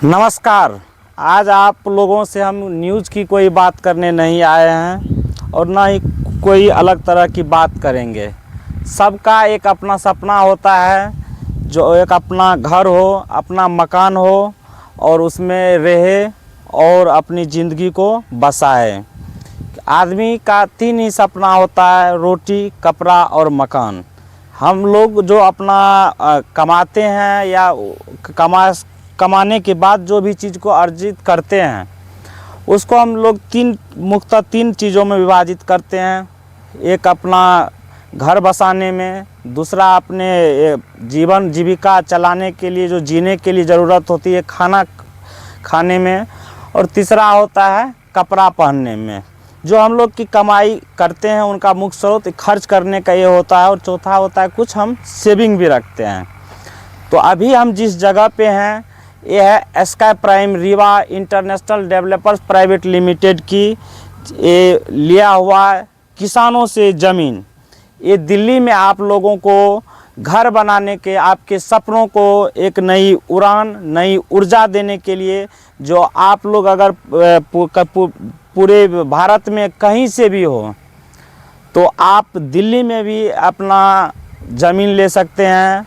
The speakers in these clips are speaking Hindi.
नमस्कार। आज आप लोगों से हम न्यूज़ की कोई बात करने नहीं आए हैं और ना ही कोई अलग तरह की बात करेंगे। सबका एक अपना सपना होता है, जो एक अपना घर हो, अपना मकान हो और उसमें रहे और अपनी ज़िंदगी को बसाए। आदमी का 3 ही सपना होता है, रोटी, कपड़ा और मकान। हम लोग जो अपना कमाते हैं या कमाने के बाद जो भी चीज़ को अर्जित करते हैं उसको हम लोग मुख्यतः 3 चीज़ों में विभाजित करते हैं। एक अपना घर बसाने में, दूसरा अपने जीवन जीविका चलाने के लिए, जो जीने के लिए ज़रूरत होती है खाना खाने में, और तीसरा होता है कपड़ा पहनने में। जो हम लोग की कमाई करते हैं उनका मुख्य स्रोत खर्च करने का ये होता है, और चौथा होता है कुछ हम सेविंग भी रखते हैं। तो अभी हम जिस जगह पे हैं ये है Sky Prime Rewa international developers private limited की ये लिया हुआ किसानों से ज़मीन। ये दिल्ली में आप लोगों को घर बनाने के, आपके सपनों को एक नई उड़ान, नई ऊर्जा देने के लिए, जो आप लोग अगर पूरे भारत में कहीं से भी हो तो आप दिल्ली में भी अपना ज़मीन ले सकते हैं।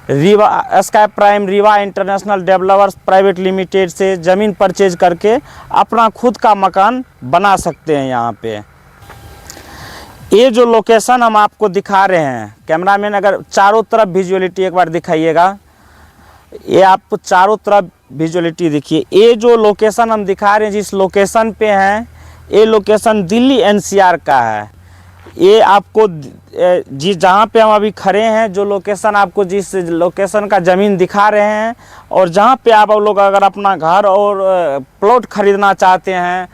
Rewa sky Prime Rewa international developers private limited से ज़मीन परचेज करके अपना खुद का मकान बना सकते हैं। यहाँ पे ये जो लोकेशन हम आपको दिखा रहे हैं, कैमरामैन अगर चारों तरफ विजुअलिटी एक बार दिखाइएगा, ये आपको चारों तरफ विजुअलिटी दिखिए। ये जो लोकेशन हम दिखा रहे हैं, जिस लोकेशन पे हैं, ये लोकेशन दिल्ली एनसीआर का है। ये आपको जहाँ पे हम अभी खड़े हैं, जो लोकेशन आपको जिस लोकेशन का ज़मीन दिखा रहे हैं, और जहाँ पे आप लोग अगर अपना घर और प्लॉट ख़रीदना चाहते हैं,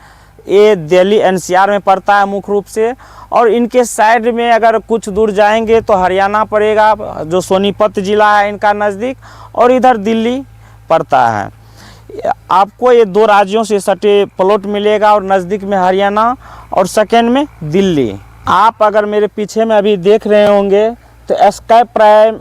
ये दिल्ली एनसीआर में पड़ता है मुख्य रूप से। और इनके साइड में अगर कुछ दूर जाएंगे तो हरियाणा पड़ेगा, जो सोनीपत ज़िला है इनका नज़दीक, और इधर दिल्ली पड़ता है। आपको ये 2 राज्यों से सटे प्लॉट मिलेगा, और नज़दीक में हरियाणा और सेकेंड में दिल्ली। आप अगर मेरे पीछे में अभी देख रहे होंगे तो sky Prime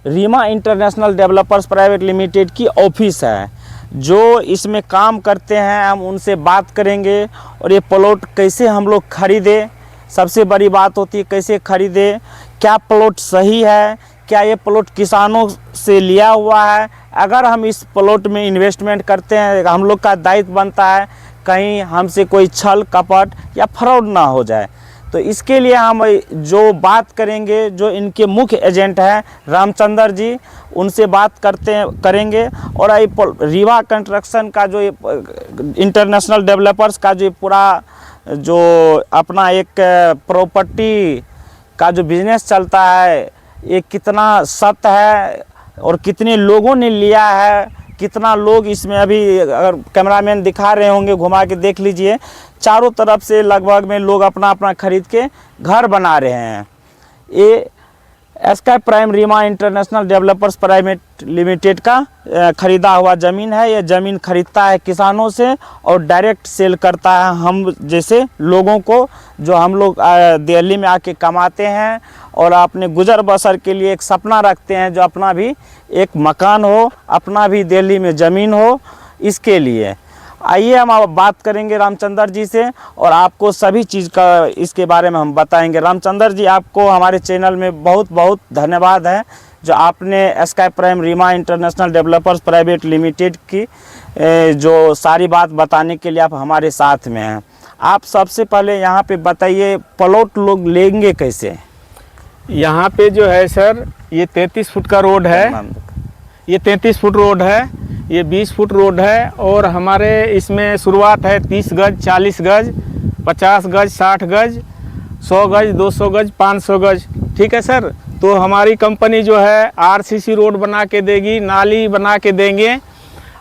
Rewa international developers private limited की ऑफिस है। जो इसमें काम करते हैं हम उनसे बात करेंगे, और ये प्लॉट कैसे हम लोग खरीदें, सबसे बड़ी बात होती है कैसे खरीदें, क्या प्लॉट सही है, क्या ये प्लॉट किसानों से लिया हुआ है। अगर हम इस प्लॉट में इन्वेस्टमेंट करते हैं, हम लोग का दायित्व बनता है कहीं हमसे कोई छल कपट या फ्रॉड ना हो जाए। तो इसके लिए हम जो बात करेंगे, जो इनके मुख्य एजेंट हैं रामचंद्र जी, उनसे बात करेंगे। और ये रीवा कंस्ट्रक्शन का जो इंटरनेशनल डेवलपर्स का जो पूरा जो अपना एक प्रॉपर्टी का जो बिजनेस चलता है, ये कितना सत्य है और कितने लोगों ने लिया है, कितना लोग इसमें अभी अगर कैमरामैन दिखा रहे होंगे घुमा के देख लीजिए, चारों तरफ से लगभग में लोग अपना अपना खरीद के घर बना रहे हैं। ये sky Prime Rewa international developers private limited का ख़रीदा हुआ ज़मीन है। ये ज़मीन खरीदता है किसानों से और डायरेक्ट सेल करता है हम जैसे लोगों को, जो हम लोग दिल्ली में आके कमाते हैं और अपने गुजर बसर के लिए एक सपना रखते हैं, जो अपना भी एक मकान हो, अपना भी दिल्ली में ज़मीन हो। इसके लिए आइए हम अब बात करेंगे रामचंद्र जी से, और आपको सभी चीज़ का इसके बारे में हम बताएंगे। रामचंद्र जी, आपको हमारे चैनल में बहुत बहुत धन्यवाद है, जो आपने sky Prime Rewa international developers private limited की जो सारी बात बताने के लिए आप हमारे साथ में हैं। आप सबसे पहले यहाँ पे बताइए, प्लॉट लोग लेंगे कैसे? यहाँ पे जो है सर, ये 33 फुट का रोड है, ये 33 फुट रोड है, ये 20 फुट रोड है। और हमारे इसमें शुरुआत है 30 गज, 40 गज, 50 गज, 60 गज, 100 गज, 200 गज, 500 गज। ठीक है सर। तो हमारी कंपनी जो है आरसीसी रोड बना के देगी, नाली बना के देंगे,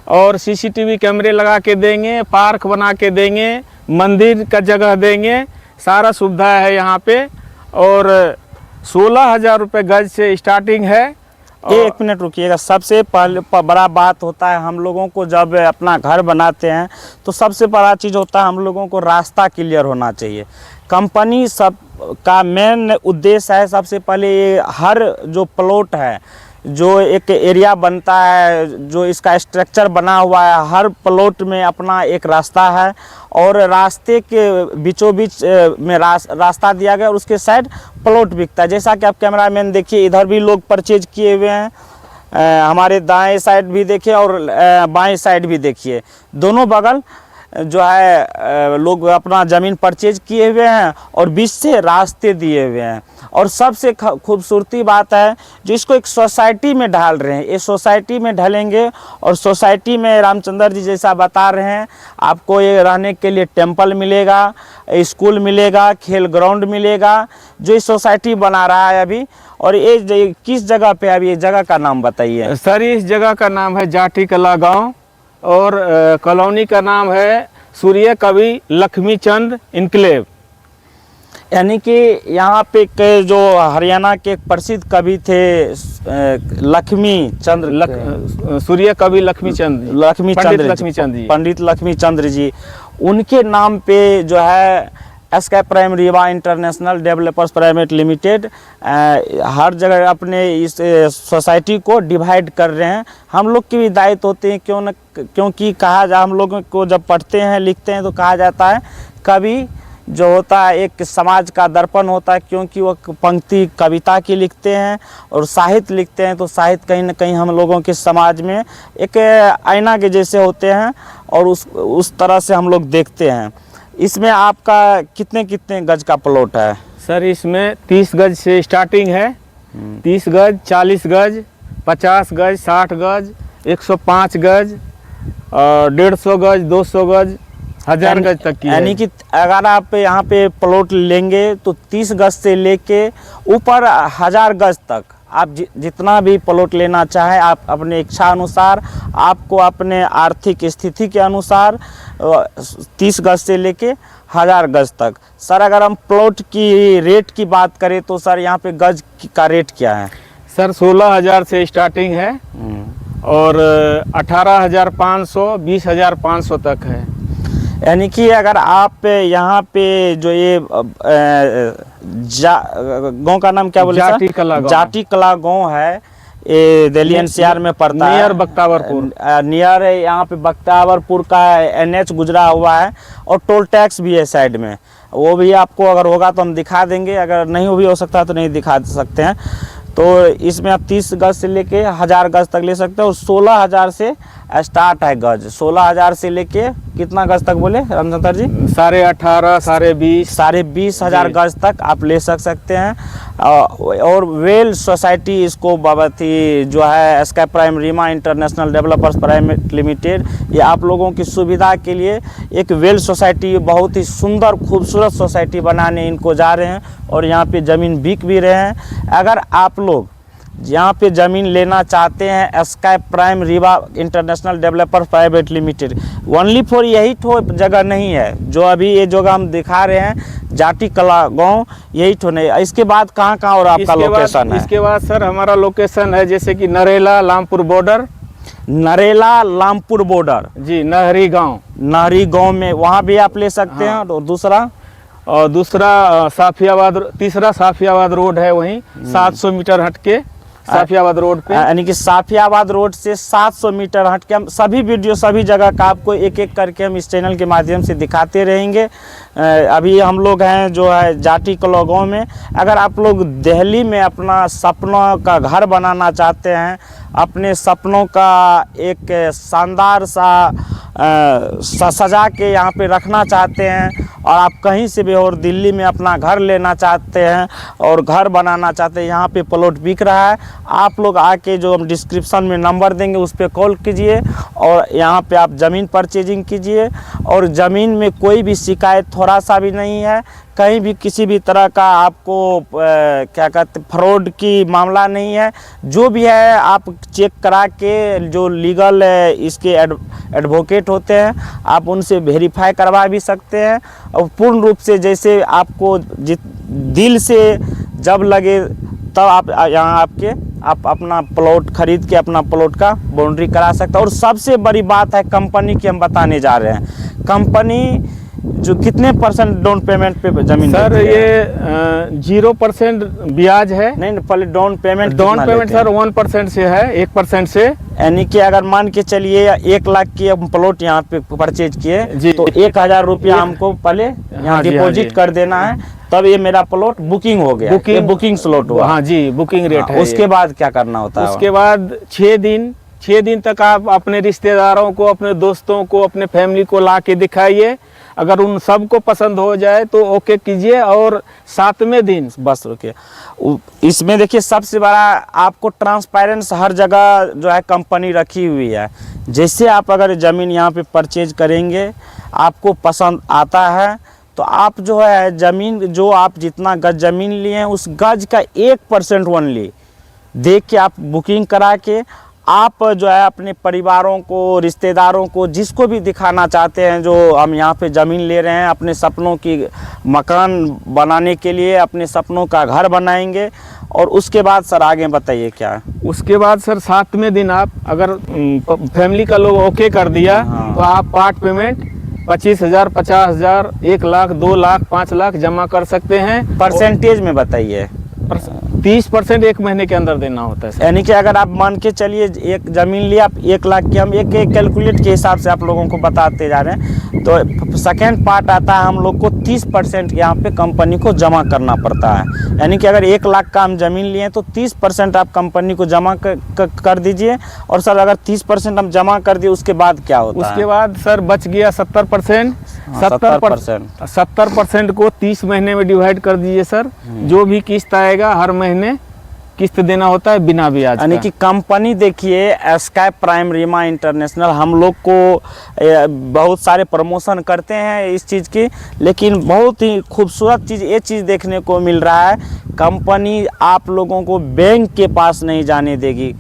और सीसीटीवी कैमरे लगा के देंगे, पार्क बना के देंगे, मंदिर का जगह देंगे, सारा सुविधा है यहाँ पे। और 16,000 रुपये गज से स्टार्टिंग है। एक मिनट रुकिएगा। सबसे पहले बड़ा बात होता है, हम लोगों को जब अपना घर बनाते हैं तो सबसे बड़ा चीज़ होता है हम लोगों को रास्ता क्लियर होना चाहिए। कंपनी सब का मेन उद्देश्य है सबसे पहले ये हर जो प्लॉट है जो एक एरिया बनता है, जो इसका स्ट्रक्चर बना हुआ है, हर प्लॉट में अपना एक रास्ता है और रास्ते के बीचों बीच में रास्ता दिया गया और उसके साइड प्लॉट बिकता है। जैसा कि आप कैमरामैन देखिए, इधर भी लोग परचेज किए हुए हैं, हमारे दाएं साइड भी देखिए और बाएं साइड भी देखिए, दोनों बगल जो है लोग अपना ज़मीन परचेज किए हुए हैं और बीच से रास्ते दिए हुए हैं। और सबसे खूबसूरती बात है जो इसको एक सोसाइटी में ढाल रहे हैं, ये सोसाइटी में ढलेंगे और सोसाइटी में रामचंद्र जी जैसा बता रहे हैं, आपको ये रहने के लिए टेम्पल मिलेगा, स्कूल मिलेगा, खेल ग्राउंड मिलेगा, जो इस सोसाइटी बना रहा है अभी। और ये किस जगह पे है अभी, ये जगह का नाम बताइए सर। इस जगह का नाम है जाटी कला गाँव और कॉलोनी का नाम है सूर्य कवि लक्ष्मीचंद इनक्लेव। यानी कि यहाँ पे के जो हरियाणा के प्रसिद्ध कवि थे सूर्य कवि लक्ष्मीचंद जी, पंडित लक्ष्मीचंद्र जी, उनके नाम पे जो है Sky Prime Rewa international developers private limited हर जगह अपने इस सोसाइटी को डिवाइड कर रहे हैं। हम लोग की भी दायित्व होते हैं, क्योंकि हम लोगों को जब पढ़ते हैं लिखते हैं तो कहा जाता है कवि जो होता है एक समाज का दर्पण होता है, क्योंकि वो पंक्ति कविता की लिखते हैं और साहित्य लिखते हैं, तो साहित्य कहीं ना कहीं हम लोगों के समाज में एक आईना के जैसे होते हैं और उस तरह से हम लोग देखते हैं। इसमें आपका कितने गज का प्लॉट है सर? इसमें 30 गज से स्टार्टिंग है, 30 गज, 40 गज, 50 गज, 60 गज, 105 गज और 150 गज, 200 गज, 1000 गज तक की। यानी कि अगर आप यहाँ पे प्लॉट लेंगे तो 30 गज से लेके ऊपर 1000 गज तक आप जितना भी प्लॉट लेना चाहें, आप अपने इच्छा अनुसार, आपको अपने आर्थिक स्थिति के अनुसार 30 गज से लेके 1000 गज तक। सर अगर हम प्लॉट की रेट की बात करें तो सर यहाँ पे गज का रेट क्या है? सर 16,000 से स्टार्टिंग है और 18,500, 20,500 तक है। यानी कि अगर आप यहाँ पे जो ये गाँव का नाम क्या बोले? जाटी कला गाँव है, ये दिल्ली एनसीआर में पड़ता है, नियर बख्तावरपुर, नियर यहाँ पे बख्तावरपुर का NH गुजरा हुआ है और टोल टैक्स भी है साइड में। वो भी आपको अगर होगा तो हम दिखा देंगे, अगर नहीं भी हो सकता तो नहीं दिखा सकते हैं। तो इसमें आप 30 गज से लेके 1000 गज तक ले सकते हो और 16,000 से स्टार्ट है गज। 16,000 से लेके कितना गज तक बोले रामचंद्र जी? 18,500, 20,000 गज तक आप ले सकते हैं। और वेल सोसाइटी इसको बाबती जो है Sky Prime Rewa international developers private limited, ये आप लोगों की सुविधा के लिए एक वेल सोसाइटी, बहुत ही सुंदर खूबसूरत सोसाइटी बनाने इनको जा रहे हैं और यहाँ पे ज़मीन बिक भी रहे हैं। अगर आप लोग यहाँ पे ज़मीन लेना चाहते हैं, sky Prime Rewa international developer private limited only for यही ठो जगह नहीं है जो अभी ये जगह हम दिखा रहे हैं, जाटी कला गाँव, यही ठो नहीं। इसके बाद कहाँ और आपका लोकेशन है? इसके बाद सर हमारा लोकेशन है जैसे कि नरेला लामपुर बॉर्डर, नरेला लामपुर बॉर्डर जी, नहरी गाँव में वहाँ भी आप ले सकते हैं। और दूसरा साफियाबाद, तीसरा साफियाबाद रोड है, वहीं 700 मीटर हटके साफियाबाद रोड पे। यानी कि साफियाबाद रोड से 700 मीटर हट के हम सभी वीडियो सभी जगह का आपको एक एक करके हम इस चैनल के माध्यम से दिखाते रहेंगे। अभी हम लोग हैं जो है जाटी कला गाँव में। अगर आप लोग दिल्ली में अपना सपनों का घर बनाना चाहते हैं, अपने सपनों का एक शानदार सा सजा के यहाँ पे रखना चाहते हैं और आप कहीं से भी और दिल्ली में अपना घर लेना चाहते हैं और घर बनाना चाहते हैं, यहाँ पे प्लॉट बिक रहा है। आप लोग आके जो हम डिस्क्रिप्शन में नंबर देंगे उस पर कॉल कीजिए और यहाँ पे आप ज़मीन परचेजिंग कीजिए। और ज़मीन में कोई भी शिकायत थोड़ा सा भी नहीं है, कहीं भी किसी भी तरह का आपको क्या कहते फ्रॉड की मामला नहीं है। जो भी है आप चेक करा के, जो लीगल इसके एडवोकेट होते हैं, आप उनसे वेरीफाई करवा भी सकते हैं और पूर्ण रूप से जैसे आपको दिल से जब लगे तब आप यहाँ आप अपना प्लॉट खरीद के अपना प्लॉट का बाउंड्री करा सकते हैं। और सबसे बड़ी बात है कंपनी की हम बताने जा रहे हैं। कंपनी जो कितने परसेंट डाउन पेमेंट पे जमीन सर लेते हैं? ये 0% ब्याज है। नहीं पहले डाउन पेमेंट डाउन कितना पेमेंट लेते हैं? सर 1% से है, 1% से। यानी कि अगर मान के चलिए 1 लाख की हम प्लॉट यहाँ पे परचेज किए जी। तो 1,000 रुपया हमको पहले यहाँ हाँ जी, हाँ डिपॉजिट जी। कर देना है, तब ये मेरा प्लॉट बुकिंग हो गया, ये बुकिंग स्लॉट हुआ। हाँ जी, बुकिंग रेट हाँ, है उसके ये। बाद क्या करना होता है? उसके बाद 6 दिन तक आप अपने रिश्तेदारों को, अपने दोस्तों को, अपने फैमिली को ला के दिखाइए। अगर उन सबको पसंद हो जाए तो ओके कीजिए, और 7वें दिन बस रुकिए, इसमें देखिए सबसे बड़ा आपको ट्रांसपेरेंस हर जगह जो है कंपनी रखी हुई है। जैसे आप अगर ज़मीन यहाँ पे परचेज करेंगे, आपको पसंद आता है तो आप जो है ज़मीन, जो आप जितना गज ज़मीन लिए हैं उस गज का 1% ओनली देख के आप बुकिंग करा के आप जो है अपने परिवारों को, रिश्तेदारों को, जिसको भी दिखाना चाहते हैं जो हम यहाँ पे ज़मीन ले रहे हैं, अपने सपनों की मकान बनाने के लिए, अपने सपनों का घर बनाएंगे। और उसके बाद सर आगे बताइए क्या है? उसके बाद सर 7वें दिन आप अगर फैमिली का लोग ओके कर दिया, हाँ। तो आप पार्ट पेमेंट 25,000, 50,000, 1 लाख, 2 लाख, 5 लाख जमा कर सकते हैं। परसेंटेज में बताइए। 30% 1 महीने के अंदर देना होता है सर। यानी कि अगर आप मान के चलिए एक ज़मीन लिया आप 1 लाख की, हम एक कैलकुलेट के हिसाब से आप लोगों को बताते जा रहे हैं, तो सेकेंड पार्ट आता है हम लोग को 30% यहाँ पे कंपनी को जमा करना पड़ता है। यानी कि अगर 1 लाख का हम ज़मीन लिए तो 30% आप कंपनी को जमा कर दीजिए। और सर अगर 30% हम जमा कर दिए उसके बाद क्या होता है? उसके बाद सर बच गया 70%। 70% को 30 महीने में डिवाइड कर दीजिए सर। जो भी किस्त आएगा हर महीने किस्त देना होता है बिना ब्याज का। यानी कि कंपनी देखिए स्काई प्राइम रीमा इंटरनेशनल हम लोग को बहुत सारे प्रमोशन करते हैं इस चीज़ की, लेकिन बहुत ही खूबसूरत चीज़ ये चीज़ देखने को मिल रहा है, कंपनी आप लोगों को बैंक के पास नहीं जाने देगी।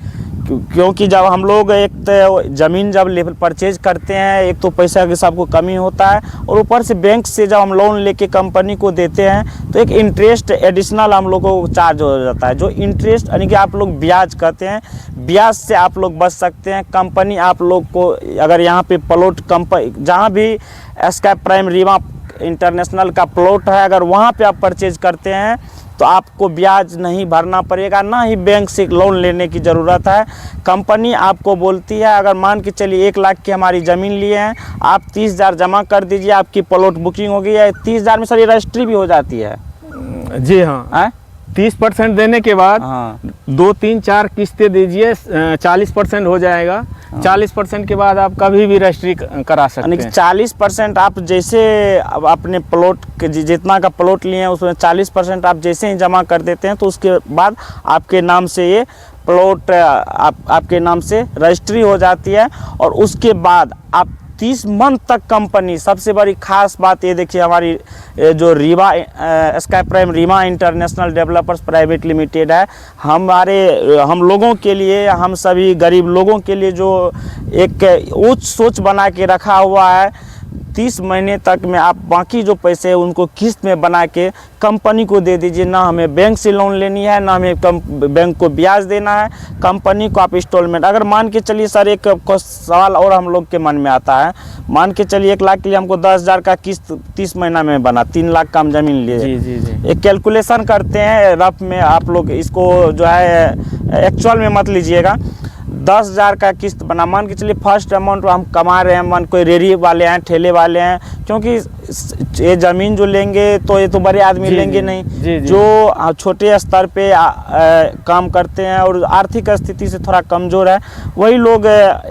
क्योंकि जब हम लोग एक तो ज़मीन जब लेवल परचेज करते हैं, एक तो पैसा के सबको कमी होता है, और ऊपर से बैंक से जब हम लोन लेके कंपनी को देते हैं तो एक इंटरेस्ट एडिशनल हम लोग को चार्ज हो जाता है, जो इंटरेस्ट यानी कि आप लोग ब्याज कहते हैं, ब्याज से आप लोग बच सकते हैं। कंपनी आप लोग को अगर यहाँ पे प्लॉट कंपनी जहाँ भी स्काई प्राइम रीमा इंटरनेशनल का प्लॉट है, अगर वहाँ पे आप परचेज करते हैं तो आपको ब्याज नहीं भरना पड़ेगा, ना ही बैंक से लोन लेने की ज़रूरत है। कंपनी आपको बोलती है अगर मान के चलिए 1 लाख की हमारी ज़मीन लिए हैं, आप 30,000 जमा कर दीजिए, आपकी प्लॉट बुकिंग हो गई है। 30,000 में सर ये रजिस्ट्री भी हो जाती है? जी हाँ। 30% देने के बाद हाँ 2, 3, 4 किस्तें दीजिए, 40% हो जाएगा। 40% के बाद आप कभी भी रजिस्ट्री करा सकते यानी कि हैं। 40% आप जैसे अब अपने प्लॉट के जितना का प्लॉट लिए हैं उसमें 40% आप जैसे ही जमा कर देते हैं तो उसके बाद आपके नाम से ये प्लॉट आपके नाम से रजिस्ट्री हो जाती है। और उसके बाद आप 30 मंथ तक कंपनी, सबसे बड़ी खास बात ये देखिए हमारी जो Rewa sky prime Reema international developers private limited है, हम लोगों के लिए, हम सभी गरीब लोगों के लिए जो एक उच्च सोच बना के रखा हुआ है, 30 महीने तक में आप बाकी जो पैसे हैं उनको किस्त में बना के कंपनी को दे दीजिए। ना हमें बैंक से लोन लेनी है, ना हमें बैंक को ब्याज देना है, कंपनी को आप इंस्टॉलमेंट। अगर मान के चलिए सर एक सवाल और हम लोग के मन में आता है, मान के चलिए 1 लाख के लिए हमको 10,000 का किस्त 30 महीना में बना, 3 लाख का हम ज़मीन लिए। जी जी जी। एक कैलकुलेशन करते हैं रफ में, आप लोग इसको जो है एक्चुअल में मत लीजिएगा। 10,000 का किस्त बना, मान के चलिए फर्स्ट अमाउंट हम कमा रहे हैं, मान कोई रेडी वाले हैं, ठेले वाले हैं, क्योंकि ये ज़मीन जो लेंगे तो ये तो बड़े आदमी लेंगे नहीं, जी। जो छोटे स्तर पे काम करते हैं और आर्थिक स्थिति से थोड़ा कमज़ोर है, वही लोग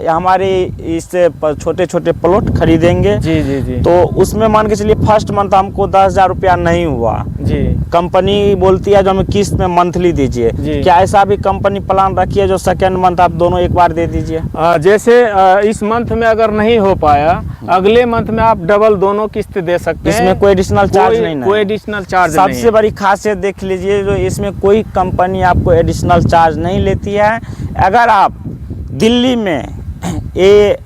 हमारे इस छोटे छोटे प्लॉट खरीदेंगे। जी जी जी। तो उसमें मान के चलिए फर्स्ट मंथ हमको 10,000 रुपया नहीं हुआ, जी। कंपनी बोलती है जो हमें किस्त में मंथली दीजिए। क्या ऐसा भी कंपनी प्लान रखी है जो सेकेंड मंथ आप दोनों एक बार दे दीजिए? जैसे इस मंथ में अगर नहीं हो पाया, अगले मंथ में आप डबल दोनों किस्त दे सकते हैं। इसमें कोई एडिशनल चार्ज नहीं है? कोई एडिशनल चार्ज नहीं है। सबसे बड़ी खासियत देख लीजिए, जो इसमें कोई कंपनी आपको एडिशनल चार्ज नहीं लेती है। अगर आप दिल्ली में ये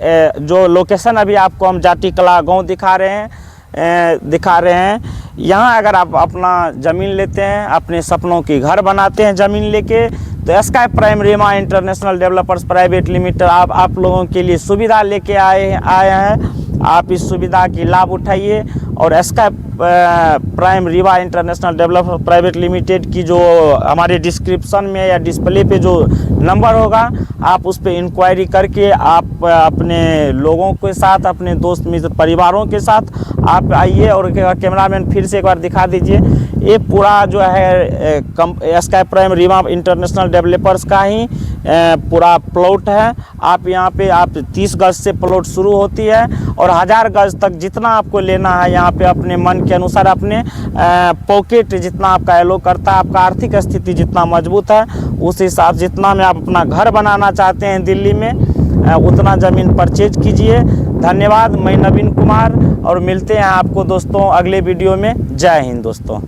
जो लोकेशन अभी आपको हम जाटी कला गाँव दिखा रहे हैं, यहाँ अगर आप अपना ज़मीन लेते हैं, अपने सपनों की घर बनाते हैं ज़मीन लेके, तो sky prime Reema international developers private limited आप लोगों के लिए सुविधा लेके आए हैं। आप इस सुविधा की लाभ उठाइए और sky Prime Rewa international developer private limited की जो हमारे डिस्क्रिप्शन में या डिस्प्ले पे जो नंबर होगा, आप उस पर इंक्वायरी करके आप अपने लोगों के साथ, अपने दोस्त मित्र परिवारों के साथ आप आइए। और कैमरामैन फिर से एक बार दिखा दीजिए, ये पूरा जो है Sky Prime Rewa international developers का ही पूरा प्लॉट है। आप यहाँ पे आप 30 गज से प्लॉट शुरू होती है और 1000 गज तक जितना आपको लेना है यहाँ पे अपने मन के अनुसार, अपने पॉकेट जितना आपका एलो करता है, आपका आर्थिक स्थिति जितना मजबूत है उस हिसाब जितना में आप अपना घर बनाना चाहते हैं दिल्ली में, उतना ज़मीन परचेज कीजिए। धन्यवाद। मैं नवीन कुमार और मिलते हैं आपको दोस्तों अगले वीडियो में। जय हिंद दोस्तों।